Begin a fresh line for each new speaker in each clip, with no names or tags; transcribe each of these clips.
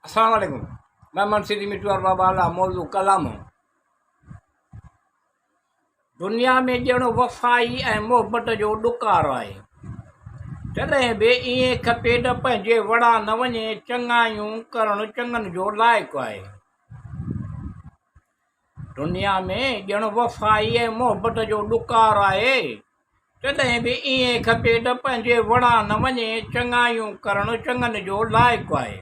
अस्सलाम वालेकुम। मैं मनसिदी मिट्टू और बाबा मौजू कलाम। दुनिया में ॼणो वफ़ाई ऐं मोहबत जो ॾुकारु आहे। तॾहिं बि ईअं खपे त पंहिंजे वड़ा न वञे, चङायूं करणु चङनि जो लाइक़ु आहे। दुनिया में ॼणो वफ़ाई ऐं मोहबत जो ॾुकारु आहे। तॾहिं बि ईअं खपे त पंहिंजे वड़ा न वञे, चङायूं करणु चङनि जो लाइक़ु आहे।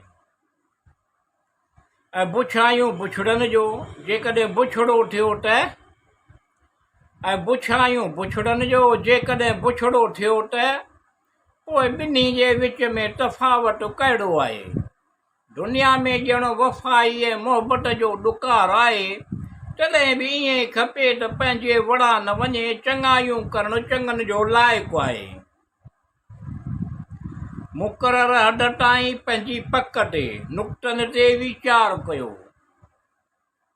ऐं बुछायूं बुछड़नि जो, जेकॾहिं बुछड़ो थियो त बुछायूं बुछड़नि जो जेकॾहिं बुछड़ो थियो त पोइ ॿिन्ही जे विच में तफ़ावत कहिड़ो आहे। दुनिया में ॼणो वफ़ाई ऐं मोहबत जो ॾुकारु आहे। तॾहिं बि ईअं खपे त पंहिंजे वड़ा न वञे, चङायूं करणु चङनि जो लाइक़ु आहे। मुक़ररु हद ताईं पंहिंजी पक ते नुक़्तनि ते वीचारु कयो।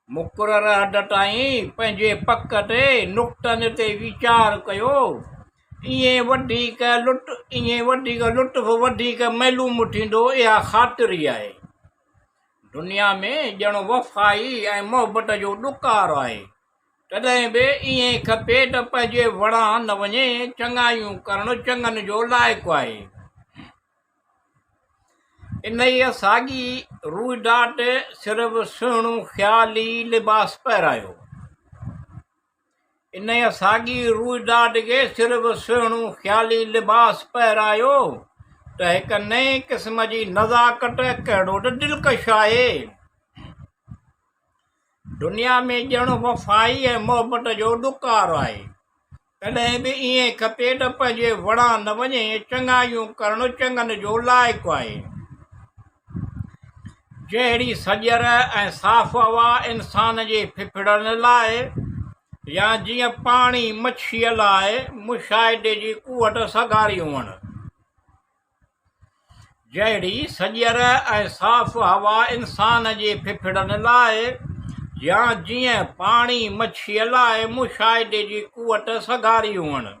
मुक़ररु हद ताईं पंहिंजे पक ते नुक़्तनि ते वीचारु कयो। ईअं वधीक लुत्फ़ वधीक मालूम थींदो, इहा ख़ातिरी आहे। दुनिया में ॼणो वफ़ाई ऐं मोहबत जो ॾुकारु आहे। तॾहिं बि ईअं खपे त पंहिंजे वड़ा न वञे, चङायूं करणु चङनि जो लाइक़ु आहे। इन ई साॻी रुईदात सिर्फ़ु सुहिणो ख़्याली लिबास पहिरायो। इन ई साॻी रुईदात खे सिर्फ़ु सुहिणो ख़्याली लिबास पहिरायो त हिकु नए क़िस्म जी नज़ाकत कहिड़ो त दिलकश आहे। दुनिया में ॼणो वफ़ाई ऐं मोहबत जो ॾुकारु आहे। तॾहिं बि ईअं खपे त पंहिंजे वड़ा न वञे, चङायूं करणु चङनि जो लाइक़ु आहे। जहिड़ी सॼर ऐं साफ़ हवा इंसान जे फिफड़नि लाइ, या जीअं पाणी मच्छीअ लाइ मुशाहिदे जी कुवत सगारी हुअण। जहिड़ी सॼर ऐं साफ़ हवा इंसान जे फिफड़नि लाइ, या जीअं पाणी मच्छीअ लाइ मुशाहिदे जी कुवत सगारी हुअण।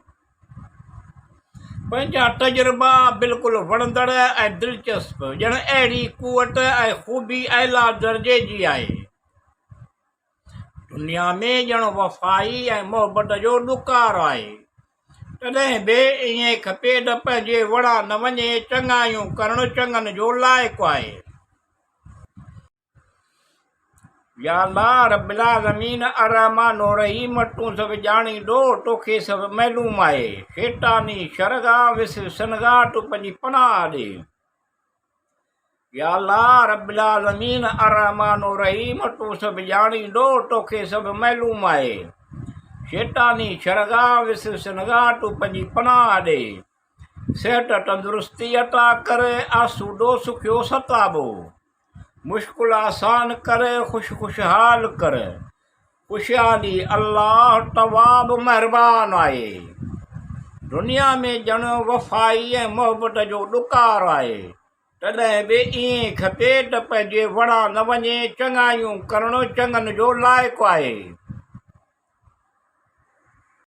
पंहिंजा तजुर्बा बिल्कुलु वणंदड़ ऐं दिलचस्प, ॼण अहिड़ी कुवत ऐं ख़ूबी आला दर्जे जी आहे। दुनिया में ॼण वफ़ाई ऐं मोहबत जो ॾुकारु आहे। तॾहिं बि ईअं खपे त पंहिंजे वड़ा न वञे, चङायूं करणु चङनि जो लाइक़ु आहे। या अल्लाह रब्बिल आलमीन अर्रहमान अर्रहीम, तूं सभु ॼाणींदो, तोखे सभु मालूम आहे। शैतानी शरगाह विसवसनगाह, तूं पंहिंजी पनाह ॾे। या अल्लाह रब्बिल आलमीन अर्रहमान अर्रहीम, तूं सभु ॼाणींदो, तोखे सभु मालूम आहे। शैतानी शरगाह विसवसनगाह, तूं पंहिंजी पनाह ॾे। सिहत तंदुरुस्ती अता कर, आसूदो सुखियो सताबो। मुश्किल आसान कर, खुशहाल कर। ख़ुशहाली अल्लाह तवाब महिरबान आहे। दुनिया में ॼण वफ़ाई ऐं मोहबत जो ॾुकारु आहे। तॾहिं बि ईअं खपे त पंहिंजे वड़ा न वञे, चङायूं करणु चङनि जो लाइक़ु आहे।